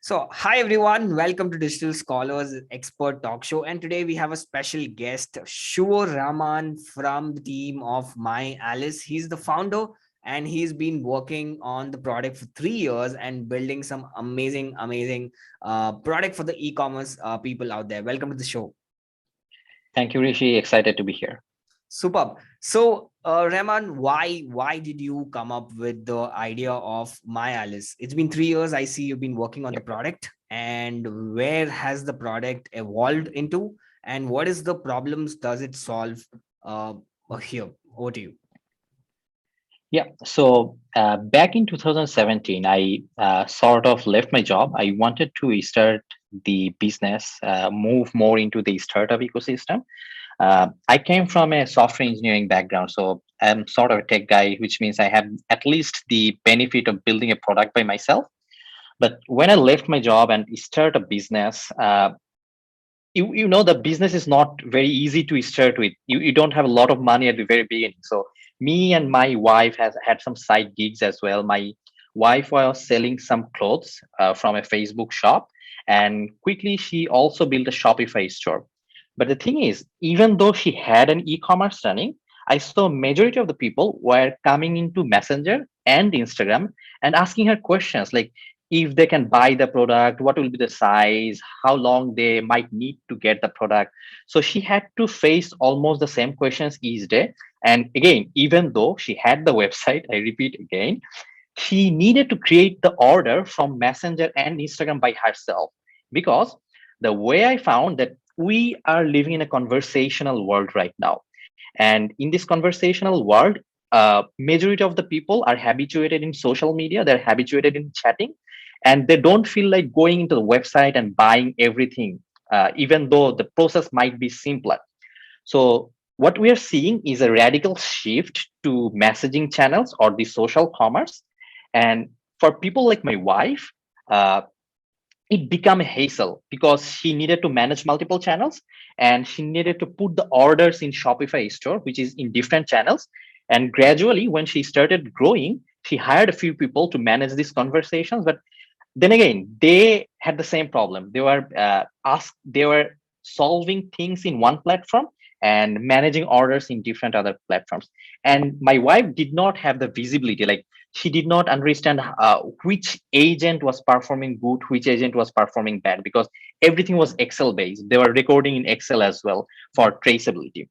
Hi everyone, welcome to Digital Scholars Expert Talk Show. And today we have a special guest, Shuvo Rahman from the team of MyAlice. He's the founder and he's been working on the product for 3 years and building some amazing product for the e-commerce people out there. Welcome to the show. Thank you, Rishi. Excited to be here. Superb. Rahman, why did you come up with the idea of MyAlice? It's been 3 years. I see you've been working on the Yep. product, and where has the product evolved into, and what is the problems does it solve? Here, over to you. Yeah. So back in 2017, I sort of left my job. I wanted to start the business, move more into the startup ecosystem. I came from a software engineering background, so I'm sort of a tech guy, which means I have at least the benefit of building a product by myself. But when I left my job and start a business, you know the business is not very easy to start with. You don't have a lot of money at the very beginning. So me and my wife has had some side gigs as well. My wife was selling some clothes from a Facebook shop, and quickly she also built a Shopify store. But the thing is, even though she had an e-commerce running, I saw majority of the people were coming into Messenger and Instagram and asking her questions like if they can buy the product, what will be the size, how long they might need to get the product. So she had to face almost the same questions each day. And again, even though she had the website, I repeat again, she needed to create the order from Messenger and Instagram by herself. Because the way I found that we are living in a conversational world right now. And in this conversational world, majority of the people are habituated in social media, they're habituated in chatting, and they don't feel like going into the website and buying everything, even though the process might be simpler. So what we are seeing is a radical shift to messaging channels or the social commerce. And for people like my wife, uh, it became a hassle because she needed to manage multiple channels and she needed to put the orders in Shopify store, which is in different channels. And gradually, when she started growing, she hired a few people to manage these conversations. But then again, they had the same problem. They were solving things in one platform and managing orders in different other platforms. And my wife did not have the visibility. Like she did not understand which agent was performing good, which agent was performing bad, because everything was Excel based. They were recording in Excel as well for traceability.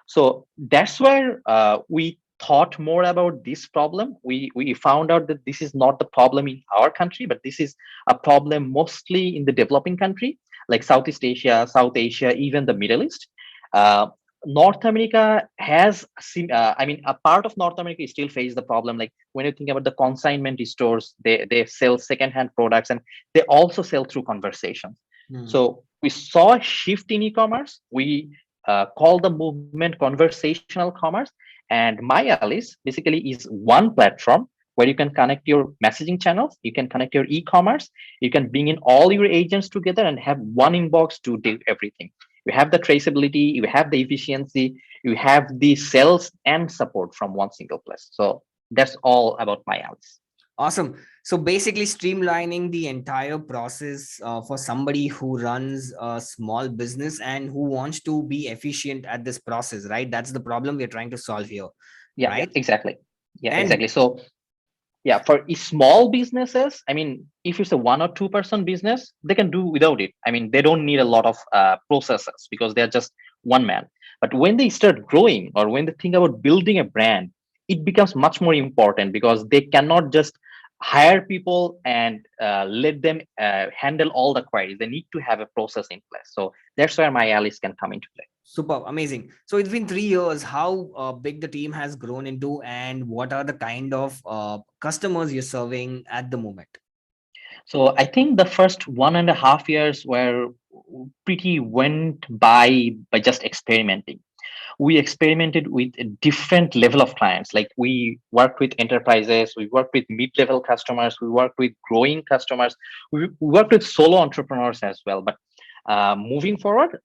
So that's where we thought more about this problem. We found out that this is not the problem in our country, but this is a problem mostly in the developing country, like Southeast Asia, South Asia, even the Middle East. Uh, North America has, I mean, a part of North America still face the problem. Like when you think about the consignment stores, they sell secondhand products and they also sell through conversations. Hmm. So we saw a shift in e-commerce. We call the movement conversational commerce. And MyAlice basically is one platform where you can connect your messaging channels, you can connect your e-commerce, you can bring in all your agents together and have one inbox to do everything. You have the traceability, you have the efficiency, you have the sales and support from one single place. So that's all about MyAlice. Awesome. So basically, streamlining the entire process for somebody who runs a small business and who wants to be efficient at this process, right? That's the problem we're trying to solve here, Yeah, right? exactly. Yeah, And exactly. So yeah, for small businesses, I mean, if it's a 1 or 2 person business, they can do without it. I mean, they don't need a lot of processes because they're just one man. But when they start growing or when they think about building a brand, it becomes much more important because they cannot just hire people and let them handle all the queries. They need to have a process in place. So that's where my Alice can come into play. super amazing. So it's been 3 years. How big the team has grown into, and what are the kind of customers you're serving at the moment? So I think the first 1.5 years were pretty went by just experimenting. We experimented with a different level of clients. Like we worked with enterprises, we worked with mid-level customers, we worked with growing customers, we worked with solo entrepreneurs as well. But moving forward,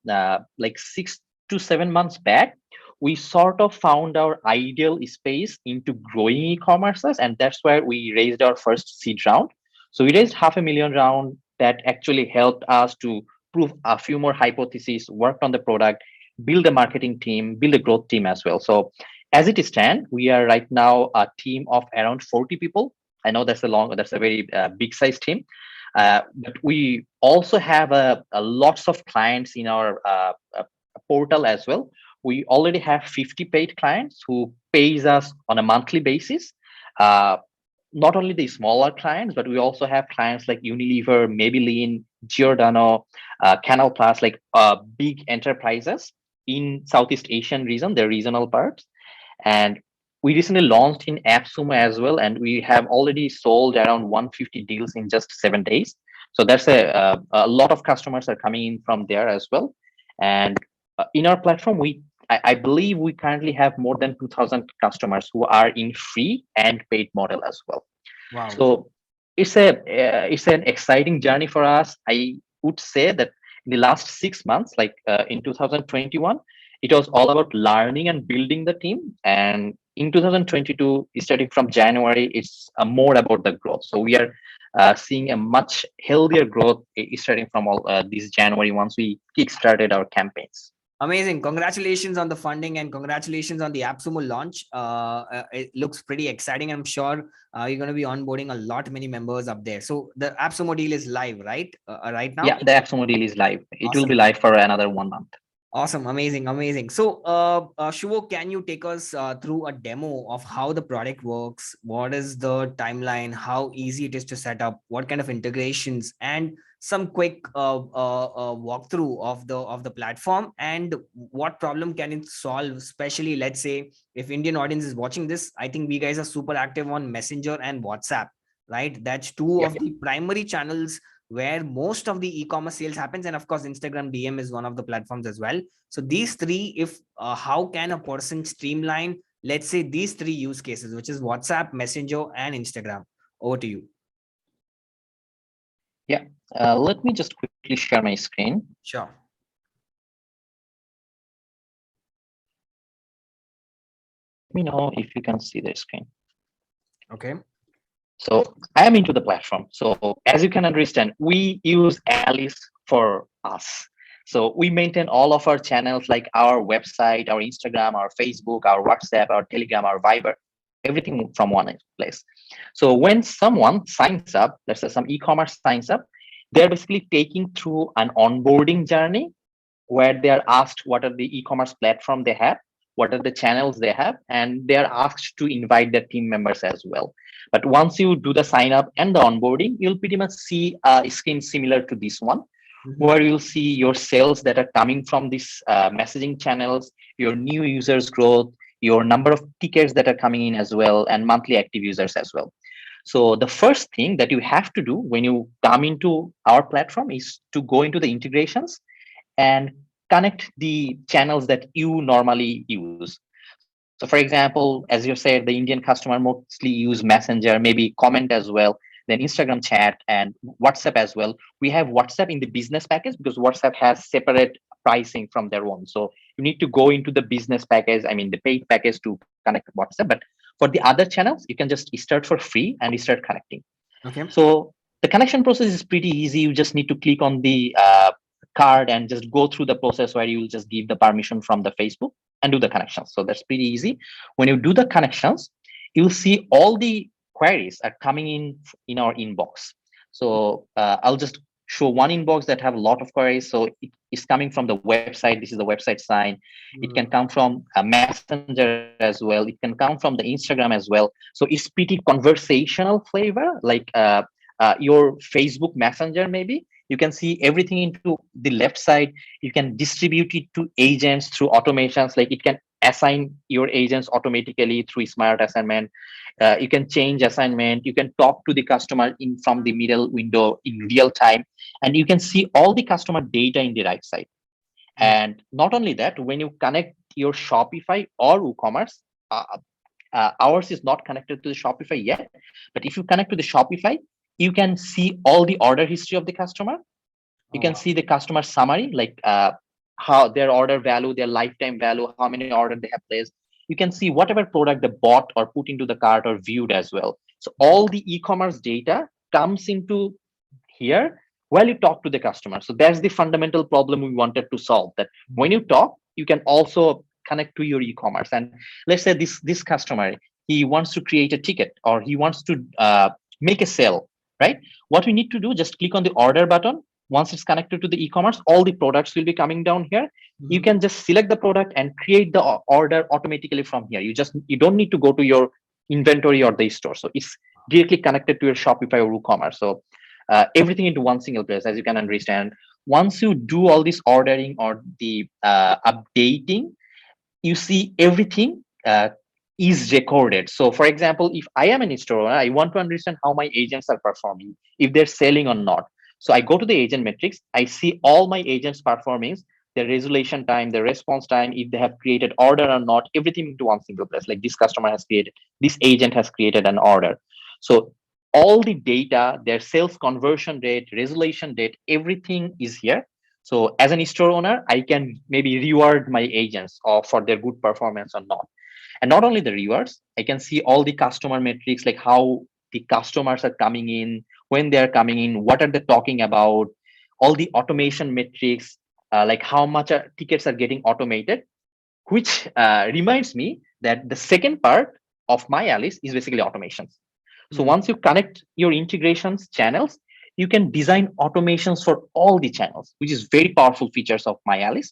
like 6 to 7 months back, we sort of found our ideal space into growing e-commerces, and that's where we raised our first seed round. So we raised 500,000 round, that actually helped us to prove a few more hypotheses, worked on the product, build a marketing team, build a growth team as well. So as it stands, we are right now a team of around 40 people. I know that's a very big size team, but we also have a lots of clients in our portal as well. We already have 50 paid clients who pays us on a monthly basis. Uh, Not only the smaller clients, but we also have clients like Unilever, Maybelline, Giordano, Canal Plus, like big enterprises in Southeast Asian region, the regional parts. And we recently launched in AppSumo as well, and we have already sold around 150 deals in just 7 days. So that's a lot of customers are coming in from there as well. And in our platform, I believe we currently have more than 2,000 customers who are in free and paid model as well. Wow. So it's an exciting journey for us. I would say that in the last 6 months, like in 2021, it was all about learning and building the team. And in 2022, starting from January, it's more about the growth. So we are seeing a much healthier growth starting from all this January once we kick-started our campaigns. Amazing. Congratulations on the funding and congratulations on the AppSumo launch. It looks pretty exciting. I'm sure you're going to be onboarding a lot many members up there. So the AppSumo deal is live, right? Right now? Yeah, the AppSumo deal is live. It will be Awesome. live for another 1 month. Awesome. Amazing. Amazing. So, Shuvo, can you take us through a demo of how the product works? What is the timeline? How easy it is to set up? What kind of integrations and some quick walkthrough of the platform and what problem can it solve? Especially, let's say, if Indian audience is watching this, I think we guys are super active on Messenger and WhatsApp, right? That's two Yeah. of the primary channels where most of the e-commerce sales happens, and of course Instagram DM is one of the platforms as well. So these three, if how can a person streamline, let's say, these three use cases, which is WhatsApp, Messenger and Instagram? Over to you. Yeah, let me just quickly share my screen. Sure. Let me know if you can see the screen. Okay. So I am into the platform. So as you can understand, we use Alice for us. So we maintain all of our channels like our website, our Instagram, our Facebook, our WhatsApp, our Telegram, our Viber, everything from one place. So when someone signs up, let's say some e-commerce signs up, they're basically taking through an onboarding journey where they are asked what are the e-commerce platform they have, what are the channels they have, and they are asked to invite their team members as well. But once you do the sign up and the onboarding, you'll pretty much see a screen similar to this one, Mhm. where you'll see your sales that are coming from these messaging channels, your new users growth, your number of tickets that are coming in as well, and monthly active users as well. So the first thing that you have to do when you come into our platform is to go into the integrations and connect the channels that you normally use. So for example, as you said, the Indian customer mostly use Messenger, maybe comment as well, then Instagram chat and WhatsApp as well. We have WhatsApp in the business package because WhatsApp has separate pricing from their own. So you need to go into the business package, I mean the paid package to connect WhatsApp. But for the other channels, you can just start for free and start connecting. Okay. So the connection process is pretty easy. You just need to click on the card and just go through the process where you will just give the permission from the Facebook and do the connections. So that's pretty easy. When you do the connections, you'll see all the queries are coming in our inbox. So I'll just show one inbox that have a lot of queries. So it is coming from the website. This is the website sign. It can come from a Messenger as well. It can come from the Instagram as well. So it's pretty conversational flavor, like your Facebook Messenger, maybe. You can see everything into the left side. You can distribute it to agents through automations, like it can assign your agents automatically through smart assignment. You can change assignment. You can talk to the customer in from the middle window in real time, and you can see all the customer data in the right side. Mm. And not only that, when you connect your Shopify or WooCommerce, ours is not connected to the Shopify yet, but if you connect to the Shopify, you can see all the order history of the customer. You Oh, can wow. see the customer summary, like how their order value, their lifetime value, how many orders they have placed. You can see whatever product they bought or put into the cart or viewed as well. So all the e-commerce data comes into here while you talk to the customer. So that's the fundamental problem we wanted to solve, that when you talk, you can also connect to your e-commerce. And let's say this customer, he wants to create a ticket, or he wants to make a sale, right? What we need to do, just click on the order button. Once it's connected to the e-commerce, all the products will be coming down here. You Mhm. can just select the product and create the order automatically from here. You don't need to go to your inventory or the store. So it's directly connected to your Shopify or WooCommerce. So everything into one single place, as you can understand. Once you do all this ordering or the updating, you see everything is recorded. So for example, if I am an store owner, I want to understand how my agents are performing, if they're selling or not. So I go to the agent metrics, I see all my agents performing, their resolution time, their response time, if they have created order or not, everything into one single place. Like this customer has created, this agent has created an order. So all the data, their sales conversion rate, resolution date, everything is here. So as an store owner, I can maybe reward my agents or for their good performance or not. And not only the rewards, I can see all the customer metrics, like how the customers are coming in, when they are coming in, what are they talking about, all the automation metrics, like how much tickets are getting automated, which reminds me that the second part of MyAlice is basically automations. So Mhm. once you connect your integrations channels, you can design automations for all the channels, which is very powerful features of MyAlice.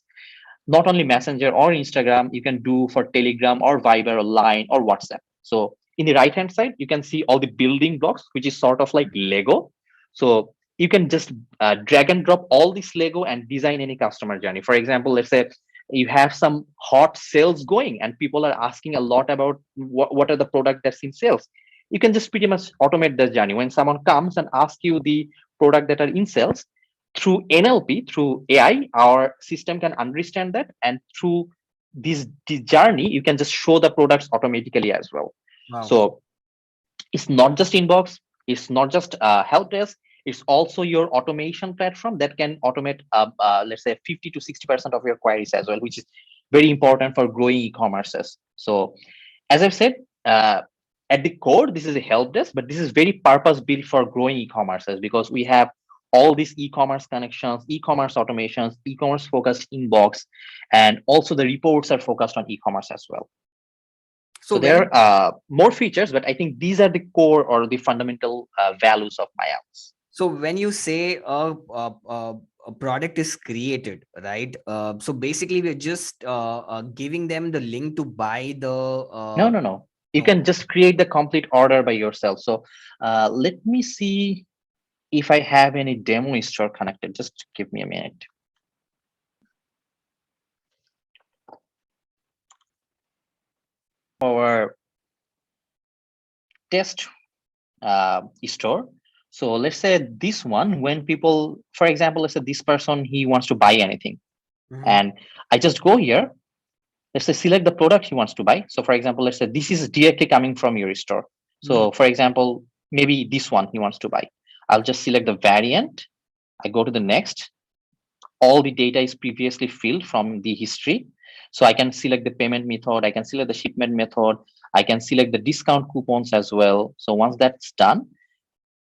Not only Messenger or Instagram, you can do for Telegram or Viber or Line or WhatsApp. So in the right hand side, you can see all the building blocks, which is sort of like Lego. So you can just drag and drop all this Lego and design any customer journey. For example, let's say you have some hot sales going and people are asking a lot about what are the product that's in sales. You can just pretty much automate the journey. When someone comes and asks you the product that are in sales, through NLP, through AI, our system can understand that, and through this journey, you can just show the products automatically as well. Wow. So it's not just inbox, it's not just help desk, it's also your automation platform that can automate let's say 50 to 60% of your queries as well, which is very important for growing e-commerces. So as I've said, at the core, this is a help desk, but this is very purpose built for growing e-commerces, because we have all these e-commerce connections, e-commerce automations, e-commerce focused inbox, and also the reports are focused on e-commerce as well. So So when there are more features, but I think these are the core or the fundamental values of my apps. when you say a product is created, right? So basically, we're just giving them the link to buy the. No, no, no. You No. can just create the complete order by yourself. So let me see if I have any demo store connected. Just give me a minute. Our test store. So let's say this one, when people, for example, let's say this person, he wants to buy anything. Mhm. And I just go here, let's say select the product he wants to buy. So for example, let's say this is directly coming from your store. Mhm. So for example, maybe this one he wants to buy. I'll just select the variant. I go to the next. All the data is previously filled from the history. So I can select the payment method. I can select the shipment method. I can select the discount coupons as well. So once that's done,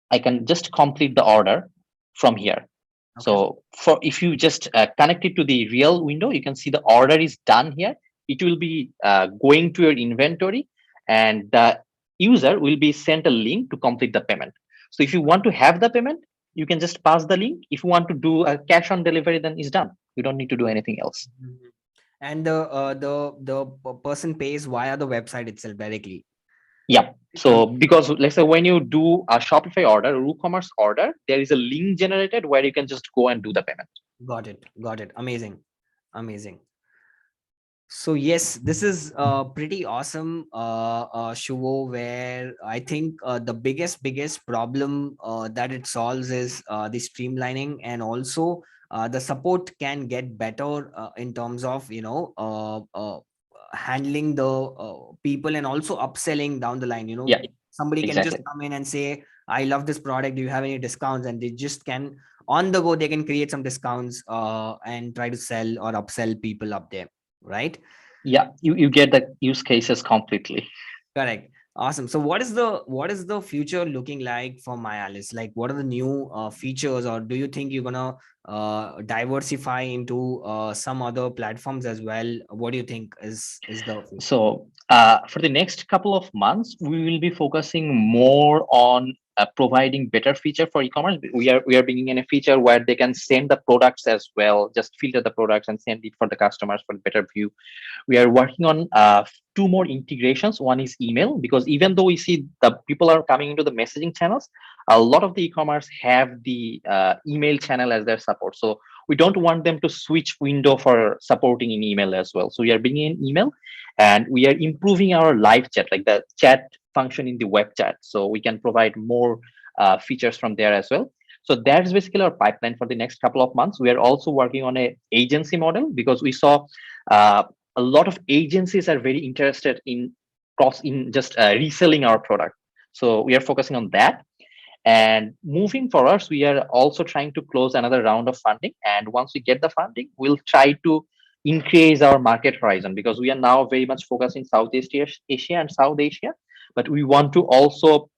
I can just complete the order from here. Okay. So for if you just connect it to the real window, you can see the order is done here. It will be going to your inventory, and the user will be sent a link to complete the payment. So if you want to have the payment, you can just pass the link. If you want to do a cash on delivery, then it's done. You don't need to do anything else. Mhm. And the person pays via the website itself directly. Yeah. It's So amazing. because let's say when you do a Shopify order, a WooCommerce order, there is a link generated where you can just go and do the payment. Got it. Got it. Amazing. Amazing. So yes, this is pretty awesome, Shuvo, where I think the biggest problem that it solves is the streamlining, and also the support can get better in terms of handling the people, and also upselling down the line. Yeah, Somebody can just exactly. come in and say, "I love this product. Do you have any discounts?" And they just can, on the go, they can create some discounts and try to sell or upsell people up there, right? Yeah, you get the use cases completely. Correct. Awesome. So what is the future looking like for MyAlice? Like, what are the new features, or do you think you're gonna diversify into some other platforms as well? What do you think is the future? So for the next couple of months, we will be focusing more on providing better feature for e-commerce. We are bringing in a feature where they can send the products as well, just filter the products and send it for the customers for better view. We are working on two more integrations. One is email, because even though we see the people are coming into the messaging channels, a lot of the e-commerce have the email channel as their support. So we don't want them to switch window for supporting in email as well. So we are bringing in email, and we are improving our live chat, like the chat function in the web chat, so we can provide more features from there as well. So that's basically our pipeline for the next couple of months. We are also working on a agency model, because we saw uh, a lot of agencies are very interested in just reselling our product. So we are focusing on that. And moving forward, we are also trying to close another round of funding. And once we get the funding, we'll try to increase our market horizon, because we are now very much focusing Southeast Asia and South Asia. But we want to also,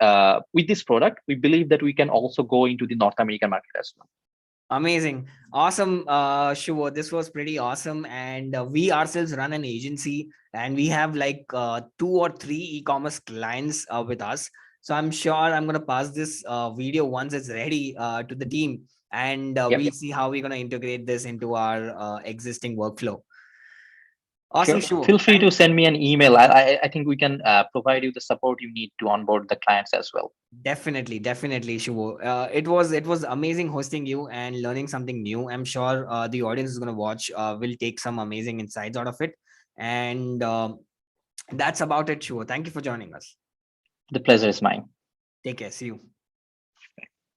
with this product, we believe that we can also go into the North American market as well. Amazing. Awesome, Shuvo. This was pretty awesome. And we ourselves run an agency, and we have like two or three e-commerce clients with us. So I'm sure I'm going to pass this video once it's ready to the team, and Yep. we'll see how we're going to integrate this into our existing workflow. Awesome, Sure. Shuvo. Feel free to send me an email. I think we can provide you the support you need to onboard the clients as well. Definitely, definitely, Shuvo. It was amazing hosting you and learning something new. I'm sure the audience is going to watch will take some amazing insights out of it. And that's about it, Shuvo. Thank you for joining us. The pleasure is mine. Take care. See you.